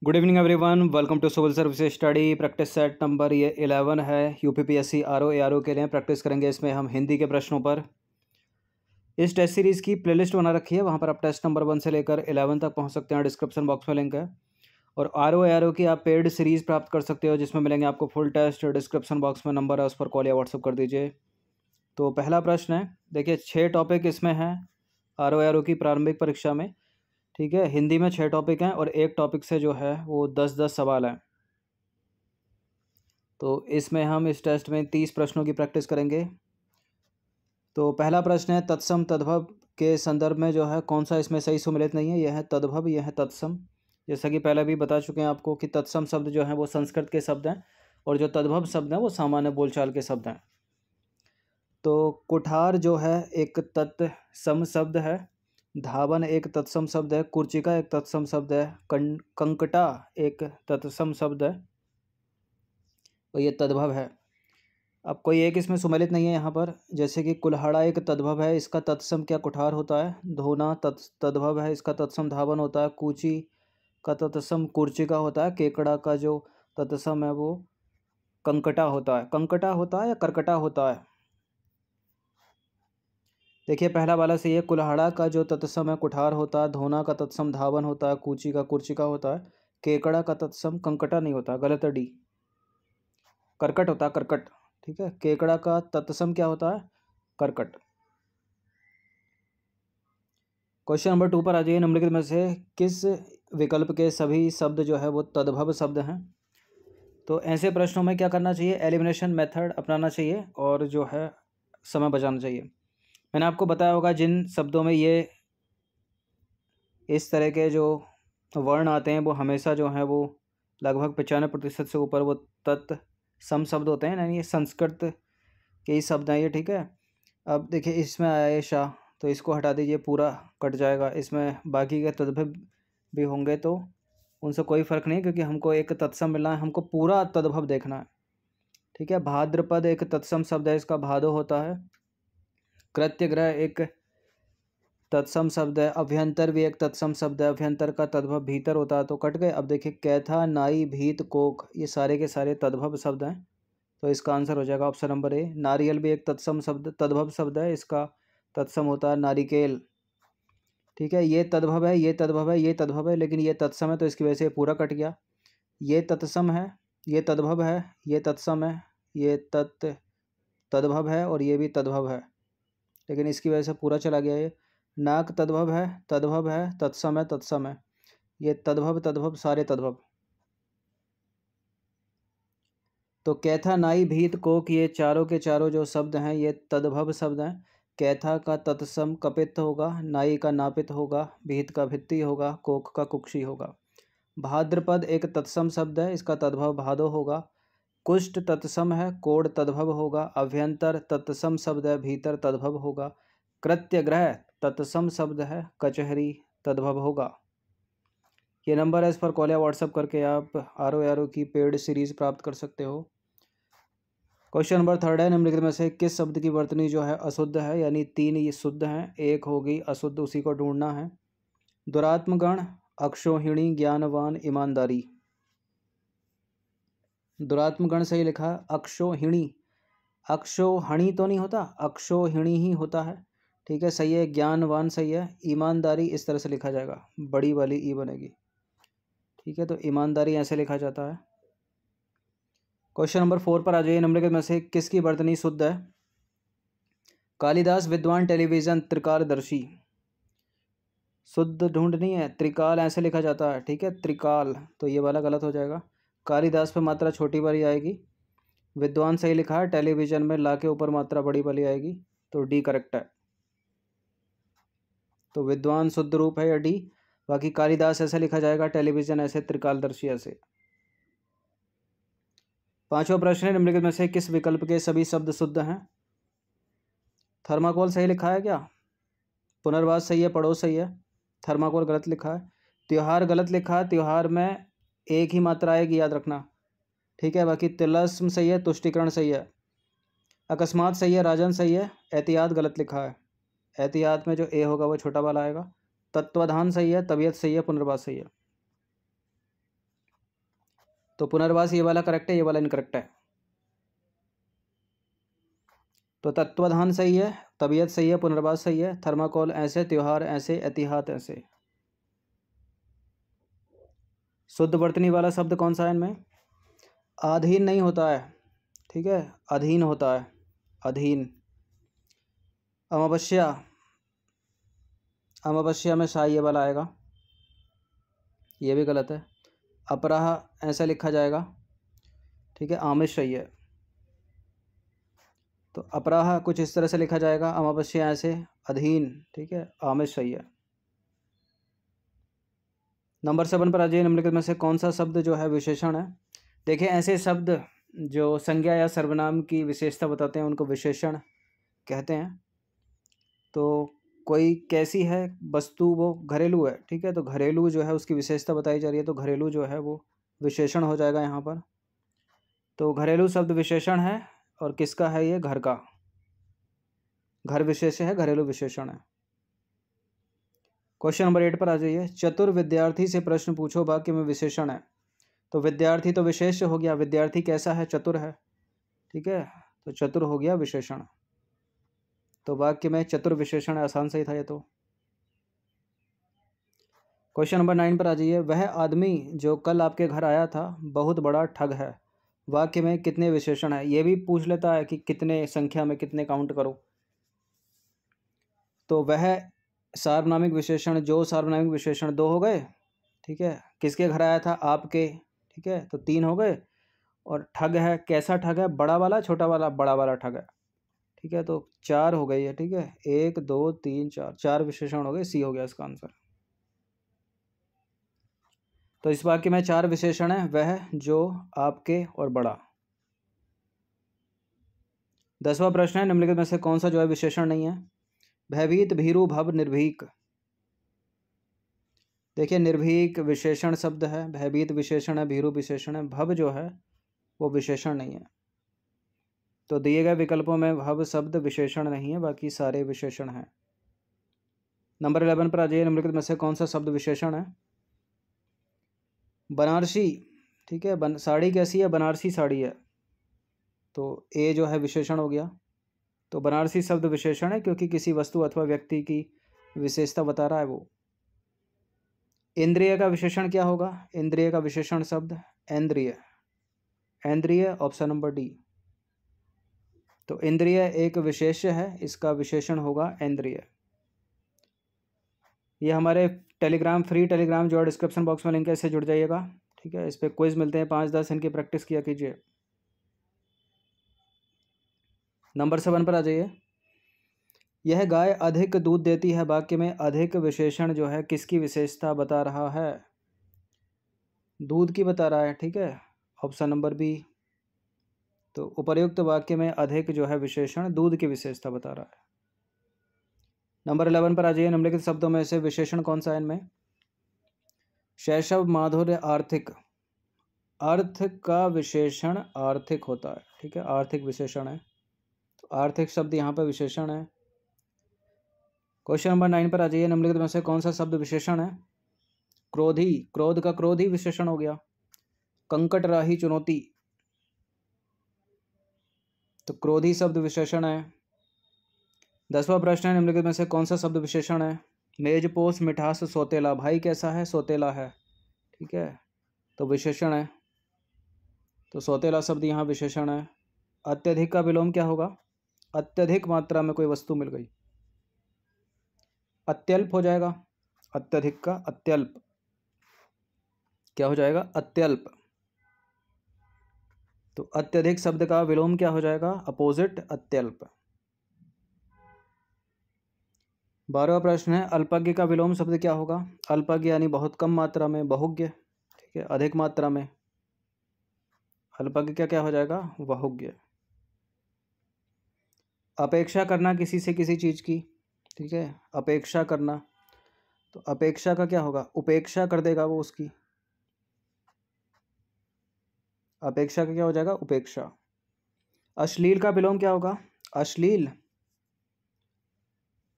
Good evening everyone, welcome to civil services study. Practice set number ये 11 है। UPPSC RO ARO के लिए practice करेंगे। इसमें हम हिंदी के प्रश्नों पर इस टेस्ट सीरीज़ की प्लेलिस्ट बना रखी है, वहाँ पर आप टेस्ट नंबर 1 से लेकर 11 तक पहुँच सकते हैं। डिस्क्रिप्शन बॉक्स में लिंक है। और आरओ एआरओ की आप पेड सीरीज़ प्राप्त कर सकते हो, जिसमें मिलेंगे आपको फुल टेस्ट। डिस्क्रिप्शन बॉक्स में नंबर है, उस पर कॉल या व्हाट्सअप कर दीजिए। तो पहला प्रश्न है, देखिए 6 टॉपिक इसमें हैं आरओ एआरओ की प्रारंभिक परीक्षा में। ठीक है, हिंदी में 6 टॉपिक हैं और एक टॉपिक से जो है वो 10-10 सवाल हैं। तो इसमें हम इस टेस्ट में 30 प्रश्नों की प्रैक्टिस करेंगे। तो पहला प्रश्न है, तत्सम तद्भव के संदर्भ में जो है कौन सा इसमें सही सुमेलित नहीं है। यह है तद्भव, यह है तत्सम। जैसा कि पहले भी बता चुके हैं आपको कि तत्सम शब्द जो है वो संस्कृत के शब्द हैं और जो तद्भव शब्द हैं वो सामान्य बोलचाल के शब्द हैं। तो कुठार जो है एक तत्सम शब्द है, धावन एक तत्सम शब्द है, कुर्चिका एक तत्सम शब्द है, कंकटा एक तत्सम शब्द है और ये तद्भव है। अब कोई एक इसमें सुमेलित नहीं है यहाँ पर, जैसे कि कुल्हाड़ा एक तद्भव है, इसका तत्सम क्या कुठार होता है। धोना तद्भव है, इसका तत्सम धावन होता है। कूची का तत्सम कुर्चिका होता है। केकड़ा का जो तत्सम है वो कंकटा होता है। कंकटा होता है या करकटा होता है। देखिए पहला वाला सही है। कुल्हाड़ा का जो तत्सम है कुठार होता है। धोना का तत्सम धावन होता है। कूची का कुर्चिका होता है। केकड़ा का तत्सम कंकटा नहीं होता, गलत है डी, करकट होता है, करकट। ठीक है, केकड़ा का तत्सम क्या होता है, करकट। क्वेश्चन नंबर 2 पर आ जाइए। निम्नलिखित में से किस विकल्प के सभी शब्द जो है वो तद्भव शब्द हैं। तो ऐसे प्रश्नों में क्या करना चाहिए, एलिमिनेशन मेथड अपनाना चाहिए और जो है समय बचाना चाहिए। मैंने आपको बताया होगा जिन शब्दों में ये इस तरह के जो वर्ण आते हैं वो हमेशा जो है वो लगभग 95% से ऊपर वो तत्सम शब्द होते हैं, यानी ये संस्कृत के ही शब्द हैं ये। ठीक है, अब देखिए इसमें आया है शाह, तो इसको हटा दीजिए, पूरा कट जाएगा। इसमें बाकी के तद्भव भी होंगे तो उनसे कोई फ़र्क नहीं, क्योंकि हमको एक तत्सम मिलना है, हमको पूरा तद्भव देखना है। ठीक है, भाद्रपद एक तत्सम शब्द है, इसका भादो होता है। कृत्यग्रह एक तत्सम शब्द है। अभ्यंतर भी एक तत्सम शब्द है, अभ्यंतर का तद्भव भीतर होता है, तो कट गए। अब देखिए कैथा, नाई, भीत, कोक, ये सारे के सारे तद्भव शब्द हैं, तो इसका आंसर हो जाएगा ऑप्शन नंबर ए। नारियल भी एक तत्सम शब्द तद्भव शब्द है, इसका तत्सम होता है नारिकेल। ठीक है, ये तद्भव है, ये तद्भव है, ये तद्भव है, लेकिन ये तत्सम है तो इसकी वजह से पूरा कट गया। ये तत्सम है, ये तद्भव है, ये तत्सम है, ये तद्भव है और ये भी तद्भव है, लेकिन इसकी वजह से पूरा चला गया। ये नाक तद्भव है, तद्भव है, तत्सम है, तत्सम है, ये तद्भव तद्भव सारे तद्भव। तो कैथा, नाई, भीत, कोक, ये चारों के चारों जो शब्द हैं ये तद्भव शब्द हैं। कैथा का तत्सम कपित होगा, नाई का नापित होगा, भीत का भित्ति होगा, कोक का कुक्षी होगा। भाद्रपद एक तत्सम शब्द है, इसका तद्भव भादो होगा। कुष्ठ तत्सम है, कोड तद्भव होगा। अभ्यंतर तत्सम शब्द है, भीतर तद्भव होगा। कृत्यग्रह तत्सम शब्द है, कचहरी तद्भव होगा। ये नंबर है, इस पर कॉल या व्हाट्सअप करके आप आरओ एआरओ की पेड सीरीज प्राप्त कर सकते हो। क्वेश्चन नंबर 3 है, निम्नलिखित में से किस शब्द की वर्तनी जो है अशुद्ध है, यानी 3 ये शुद्ध हैं, एक होगी अशुद्ध, उसी को ढूंढना है। दुरात्मगण, अक्षोहिणी, ज्ञानवान, ईमानदारी। दुरात्मगण सही लिखा है, अक्षोहिणी, अक्षोहणी तो नहीं होता, अक्षोहिणी ही होता है। ठीक है, सही है। ज्ञानवान सही है। ईमानदारी इस तरह से लिखा जाएगा, बड़ी वाली ई बनेगी। ठीक है, तो ईमानदारी ऐसे लिखा जाता है। क्वेश्चन नंबर 4 पर आ जाइए। निम्नलिखित में से किसकी वर्तनी शुद्ध है। कालिदास विद्वान, टेलीविजन, त्रिकालदर्शी। शुद्ध ढूंढनी है, त्रिकाल ऐसे लिखा जाता है। ठीक है, त्रिकाल, तो ये वाला गलत हो जाएगा। कालिदास पे मात्रा छोटी वाली आएगी। विद्वान सही लिखा है, टेलीविजन में ला के ऊपर मात्रा बड़ी वाली आएगी, तो डी करेक्ट है। तो विद्वान शुद्ध रूप है या डी। बाकी कालिदास ऐसे लिखा जाएगा, टेलीविजन ऐसे, त्रिकालदर्शी ऐसे। 5वां प्रश्न है, निम्नलिखित में से किस विकल्प के सभी शब्द शुद्ध हैं। थर्माकोल सही लिखा है क्या। पुनर्वास सही है, पड़ोस सही है, थर्माकोल गलत लिखा है। त्योहार गलत लिखा है, त्योहार में एक ही मात्रा आएगी, याद रखना। ठीक है, बाकी तिलस्म सही है, तुष्टिकरण सही है। अकस्मात सही है, राजन सही है। एहतियात गलत लिखा है, एहतियात में जो ए होगा वो छोटा वाला आएगा। तत्वाधान सही है, तबीयत सही है, पुनर्वास सही है। तो पुनर्वास ये वाला करेक्ट है, ये वाला इनकरेक्ट है। तो तत्वाधान सही है, तबीयत सही है, पुनर्वास सही है, थर्माकोल ऐसे, त्योहार ऐसे, एतिहाद ऐसे। शुद्ध वर्तनी वाला शब्द कौन सा है इनमें? अधीन नहीं होता है, ठीक है, अधीन होता है, अधीन। अमावस्या, अमावस्या में शाही ये वाला आएगा, ये भी गलत है। अपराह ऐसा लिखा जाएगा, ठीक है, आमिष सही है। तो अपराह कुछ इस तरह से लिखा जाएगा, अमावस्या ऐसे, अधीन, ठीक है, आमिष सही है। नंबर 7 पर आ जाइए। निम्नलिखित में से कौन सा शब्द जो है विशेषण है? देखिए ऐसे शब्द जो संज्ञा या सर्वनाम की विशेषता बताते हैं उनको विशेषण कहते हैं। तो कोई कैसी है वस्तु, वो घरेलू है, ठीक है, तो घरेलू जो है उसकी विशेषता बताई जा रही है, तो घरेलू जो है वो विशेषण हो जाएगा यहाँ पर। तो घरेलू शब्द विशेषण है, और किसका है ये? घर का। घर विशेष है, घरेलू विशेषण है। क्वेश्चन नंबर 8 पर आ जाइए। चतुर विद्यार्थी से प्रश्न पूछो, वाक्य में विशेषण है। तो विद्यार्थी तो विशेष हो गया, विद्यार्थी कैसा है? चतुर है, ठीक है, तो चतुर हो गया विशेषण। तो वाक्य में चतुर विशेषण है, आसान सही था ये तो। क्वेश्चन नंबर 9 पर आ जाइए। वह आदमी जो कल आपके घर आया था बहुत बड़ा ठग है, वाक्य में कितने विशेषण है? ये भी पूछ लेता है कि कितने संख्या में, कितने काउंट करो। तो वह सार्वनामिक विशेषण, जो सार्वनामिक विशेषण 2 हो गए, ठीक है, किसके घर आया था? आपके, ठीक है, तो 3 हो गए। और ठग है, कैसा ठग है? बड़ा वाला, छोटा वाला? बड़ा वाला ठग है, ठीक है, तो 4 हो गई है, ठीक है, 1 2 3 4, 4 विशेषण हो गए, सी हो गया इसका आंसर। तो इस वाक्य में 4 विशेषण है, वह, जो, आपके और बड़ा। 10वां प्रश्न है। निम्नलिखित में से कौन सा जो है विशेषण नहीं है? भयभीत, भीरू, भव, निर्भीक। देखिए निर्भीक विशेषण शब्द है, भयभीत विशेषण है, भीरू विशेषण है, भव जो है वो विशेषण नहीं है। तो दिए गए विकल्पों में भव शब्द विशेषण नहीं है, बाकी सारे विशेषण हैं। नंबर 11 पर आ जाइए। निम्नलिखित में से कौन सा शब्द विशेषण है? बनारसी, ठीक है, साड़ी कैसी है? बनारसी साड़ी है, तो ए जो है विशेषण हो गया। तो बनारसी शब्द विशेषण है क्योंकि किसी वस्तु अथवा व्यक्ति की विशेषता बता रहा है वो। इंद्रिय का विशेषण क्या होगा? इंद्रिय का विशेषण शब्द इंद्रिय, इंद्रिय, ऑप्शन नंबर डी। तो इंद्रिय एक विशेष्य है, इसका विशेषण होगा इंद्रिय। ये हमारे टेलीग्राम, फ्री टेलीग्राम जो है डिस्क्रिप्शन बॉक्स में लिंक है, इससे जुड़ जाइएगा, ठीक है। इस पर क्विज मिलते हैं 5-10, इनकी प्रैक्टिस किया कीजिए। नंबर 7 पर आ जाइए। यह गाय अधिक दूध देती है, वाक्य में अधिक विशेषण जो है किसकी विशेषता बता रहा है? दूध की बता रहा है, ठीक है, ऑप्शन नंबर बी। तो उपर्युक्त वाक्य में अधिक जो है विशेषण दूध की विशेषता बता रहा है। नंबर 11 पर आ जाइए। निम्नलिखित शब्दों में से विशेषण कौन सा है इनमें? शैशव, माधुर्य, आर्थिक। अर्थ का विशेषण आर्थिक होता है, ठीक है, आर्थिक विशेषण है, तो आर्थिक शब्द यहाँ पर विशेषण है। क्वेश्चन नंबर 9 पर आ जाइए। निम्नलिखित में से कौन सा शब्द विशेषण है? क्रोधी, क्रोध का क्रोधी विशेषण हो गया। कंकट राही, चुनौती, तो क्रोधी शब्द विशेषण है। 10वां प्रश्न है। निम्नलिखित में से कौन सा शब्द विशेषण है? मेजपोश, मिठास, सौतेला। भाई कैसा है? सौतेला है, ठीक है, तो विशेषण है, तो सौतेला शब्द यहाँ विशेषण है। अत्यधिक का विलोम क्या होगा? अत्यधिक मात्रा में कोई वस्तु मिल गई, अत्यल्प हो जाएगा। अत्यधिक का अत्यल्प क्या हो जाएगा? अत्यल्प। तो अत्यधिक शब्द का विलोम क्या हो जाएगा? अपोजिट, अत्यल्प। 12वां प्रश्न है। अल्पज्ञ का विलोम शब्द क्या होगा? अल्पज्ञ यानी बहुत कम मात्रा में, बहुज्ञ, ठीक है, अधिक मात्रा में। अल्पज्ञ क्या क्या हो जाएगा? बहुज्ञ। अपेक्षा करना किसी से, किसी चीज की, ठीक है, अपेक्षा करना, तो अपेक्षा का क्या होगा? उपेक्षा कर देगा वो उसकी। अपेक्षा का क्या हो जाएगा? उपेक्षा। अश्लील का विलोम क्या होगा? अश्लील,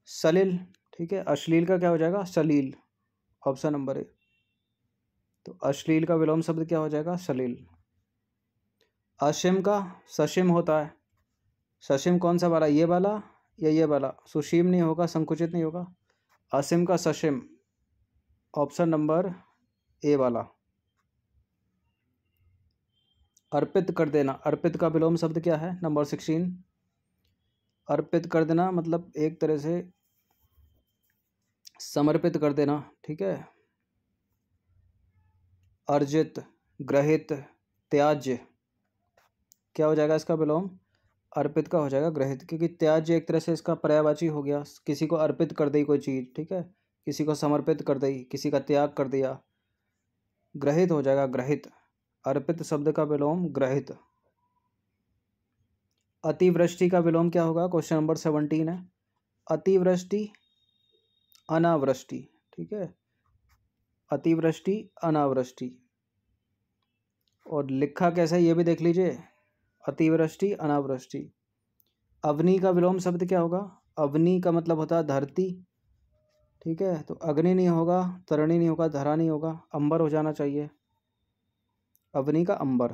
सलिल, ठीक है, अश्लील का क्या हो जाएगा? सलील, ऑप्शन नंबर ए। तो तो अश्लील का विलोम शब्द क्या हो जाएगा? सलील। अशिम का सशिम होता है। सशिम कौन सा वाला, ये वाला या ये वाला? सुशीम नहीं होगा, संकुचित नहीं होगा। असीम का सशिम, ऑप्शन नंबर ए वाला। अर्पित कर देना, अर्पित का विलोम शब्द क्या है? नंबर 16। अर्पित कर देना मतलब एक तरह से समर्पित कर देना, ठीक है। अर्जित, ग्रहित, त्याज्य, क्या हो जाएगा इसका विलोम? अर्पित का हो जाएगा ग्रहित, क्योंकि त्याज्य एक तरह से इसका पर्यायवाची हो गया। किसी को अर्पित कर दी कोई चीज़, ठीक है, किसी को समर्पित कर दी, किसी का त्याग कर दिया। ग्रहित हो जाएगा ग्रहित। अर्पित शब्द का विलोम ग्रहित। अतिवृष्टि का विलोम क्या होगा? क्वेश्चन नंबर 17 है। अतिवृष्टि, अनावृष्टि, ठीक है, अतिवृष्टि, अनावृष्टि। और लिखा कैसा है ये भी देख लीजिए, अतिवृष्टि, अनावृष्टि। अवनी का विलोम शब्द क्या होगा? अवनी का मतलब होता है धरती, ठीक है, तो अग्नि नहीं होगा, तरणी नहीं होगा, धरा नहीं होगा, अंबर हो जाना चाहिए। अवनी का अंबर।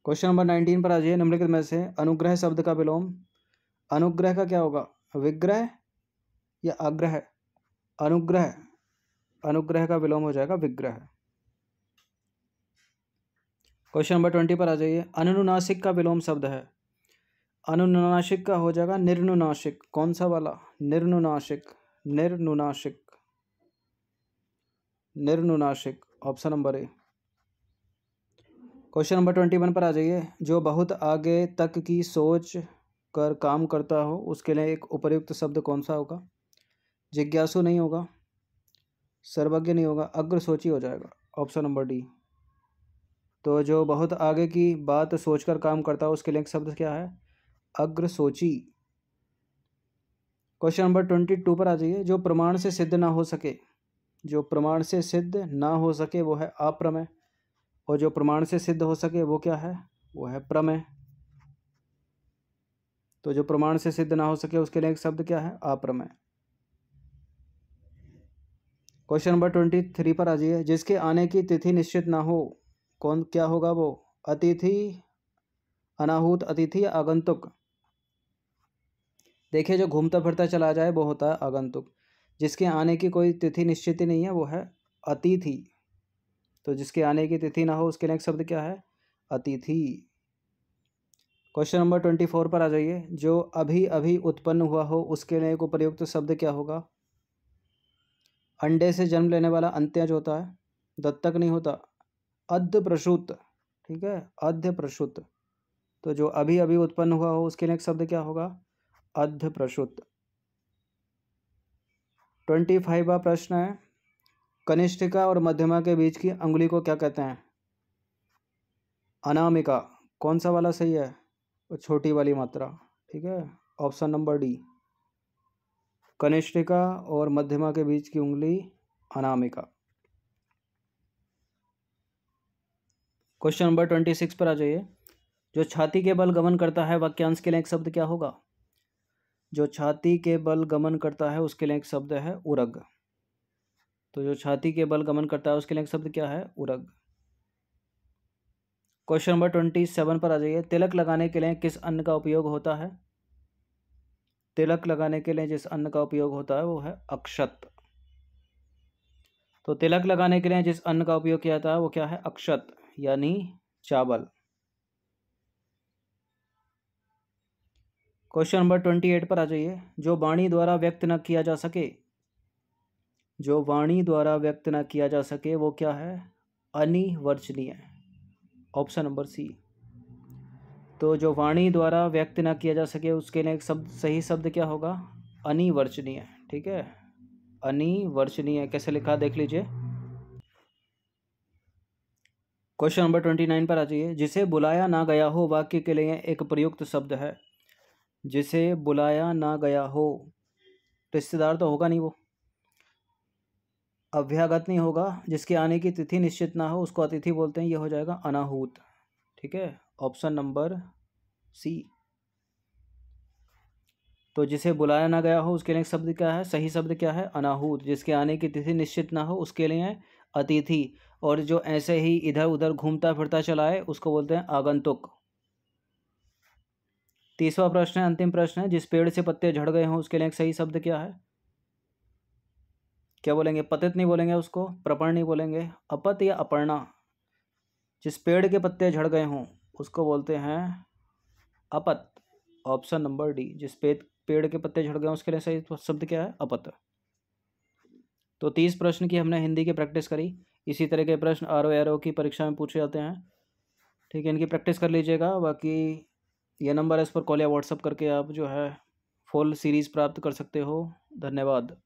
क्वेश्चन नंबर 19 पर आ जाइए। निम्नलिखित में से अनुग्रह शब्द का विलोम, अनुग्रह का क्या होगा? विग्रह या आग्रह? अनुग्रह, अनुग्रह का विलोम हो जाएगा विग्रह। क्वेश्चन नंबर 20 पर आ जाइए। अनुनासिक का विलोम शब्द है। अनुनासिक का हो जाएगा निर्नुनासिक। कौन सा वाला? निर्नुनासिक, निर्नुनासिक, निर्नुनासिक, option number A. Question number 21 पर आ जाइए। जो बहुत आगे तक की सोच कर काम करता हो उसके लिए एक उपयुक्त शब्द कौन सा होगा? जिज्ञासु नहीं होगा, सर्वज्ञ नहीं होगा, अग्रसोची हो जाएगा, ऑप्शन नंबर डी। तो जो बहुत आगे की बात सोचकर काम करता है उसके लिए एक शब्द क्या है? अग्रसोची। क्वेश्चन नंबर 22 पर आ जाइए। जो प्रमाण से सिद्ध ना हो सके, जो प्रमाण से सिद्ध ना हो सके वो है अप्रमेय, और जो प्रमाण से सिद्ध हो सके वो क्या है? वो है प्रमेय। तो जो प्रमाण से सिद्ध ना हो सके उसके लिए एक शब्द क्या है? अप्रमेय। क्वेश्चन नंबर 23 पर आ जाइए। जिसके आने की तिथि निश्चित ना हो, कौन क्या होगा वो? अतिथि, अनाहूत, अतिथि या आगंतुक? देखिए जो घूमता फिरता चला जाए वो होता है आगंतुक। जिसके आने की कोई तिथि निश्चित ही नहीं है वो है अतिथि। तो जिसके आने की तिथि ना हो उसके लिए एक शब्द क्या है? अतिथि। क्वेश्चन नंबर 24 पर आ जाइए। जो अभी अभी उत्पन्न हुआ हो उसके लिए एक उपयुक्त शब्द क्या होगा? अंडे से जन्म लेने वाला अंत्यज होता है, दत्तक नहीं होता। अद्ध प्रसूत, ठीक है, अद्ध प्रसूत। तो जो अभी अभी उत्पन्न हुआ हो उसके लिए एक शब्द क्या होगा? अद्ध प्रसूत। 25वां प्रश्न है। कनिष्ठिका और मध्यमा के बीच की अंगुली को क्या कहते हैं? अनामिका। कौन सा वाला सही है? वो छोटी वाली मात्रा, ठीक है, ऑप्शन नंबर डी। कनिष्ठिका और मध्यमा के बीच की उंगली अनामिका। क्वेश्चन नंबर 26 पर आ जाइए। जो छाती के बल गमन करता है वाक्यांश के लिए एक शब्द क्या होगा? जो छाती के बल गमन करता है उसके लिए एक शब्द है उरग। तो जो छाती के बल गमन करता है उसके लिए एक शब्द क्या है? उरग। क्वेश्चन नंबर 27 पर आ जाइए। तिलक लगाने के लिए किस अन्न का उपयोग होता है? तिलक लगाने के लिए जिस अन्न का उपयोग होता है वो है अक्षत। तो तिलक लगाने के लिए जिस अन्न का उपयोग किया जाता है वो क्या है? अक्षत, यानी चावल। क्वेश्चन नंबर 28 पर आ जाइए। जो वाणी द्वारा व्यक्त न किया जा सके, जो वाणी द्वारा व्यक्त न किया जा सके वो क्या है? अनिवर्चनीय, ऑप्शन नंबर सी। तो जो वाणी द्वारा व्यक्त न किया जा सके उसके लिए एक शब्द, सही शब्द क्या होगा? अनिवर्चनीय, ठीक है, अनिवर्चनीय। कैसे लिखा देख लीजिए। क्वेश्चन नंबर 29 पर आ जाइए। जिसे बुलाया ना गया हो वाक्य के लिए एक प्रयुक्त शब्द है। जिसे बुलाया ना गया हो, रिश्तेदार तो होगा नहीं, वो अभ्यागत नहीं होगा, जिसके आने की तिथि निश्चित ना हो उसको अतिथि बोलते हैं, ये हो जाएगा अनाहूत, ठीक है, ऑप्शन नंबर सी। तो जिसे बुलाया ना गया हो उसके लिए शब्द क्या है? सही शब्द क्या है? अनाहूत। जिसके आने की तिथि निश्चित ना हो उसके लिए अतिथि। और जो ऐसे ही इधर उधर घूमता फिरता चला है उसको बोलते हैं आगंतुक। 30वां प्रश्न है, अंतिम प्रश्न है, जिस पेड़ से पत्ते झड़ गए हों उसके लिए एक सही शब्द क्या है? क्या बोलेंगे? पतित नहीं बोलेंगे उसको, प्रपर्ण नहीं बोलेंगे, अपत या अपर्णा। जिस पेड़ के पत्ते झड़ गए हों उसको बोलते हैं अपत। ऑप्शन नंबर डी, जिस पेड़ के पत्ते झड़ गए हों उसके लिए सही शब्द क्या है? अपत। तो 30 प्रश्न की हमने हिंदी की प्रैक्टिस करी। इसी तरह के प्रश्न आर ओ एरो की परीक्षा में पूछे जाते हैं। ठीक है, इनकी प्रैक्टिस कर लीजिएगा। बाकी ये नंबर है, इस पर कॉल या व्हाट्सअप करके आप जो है फुल सीरीज़ प्राप्त कर सकते हो। धन्यवाद।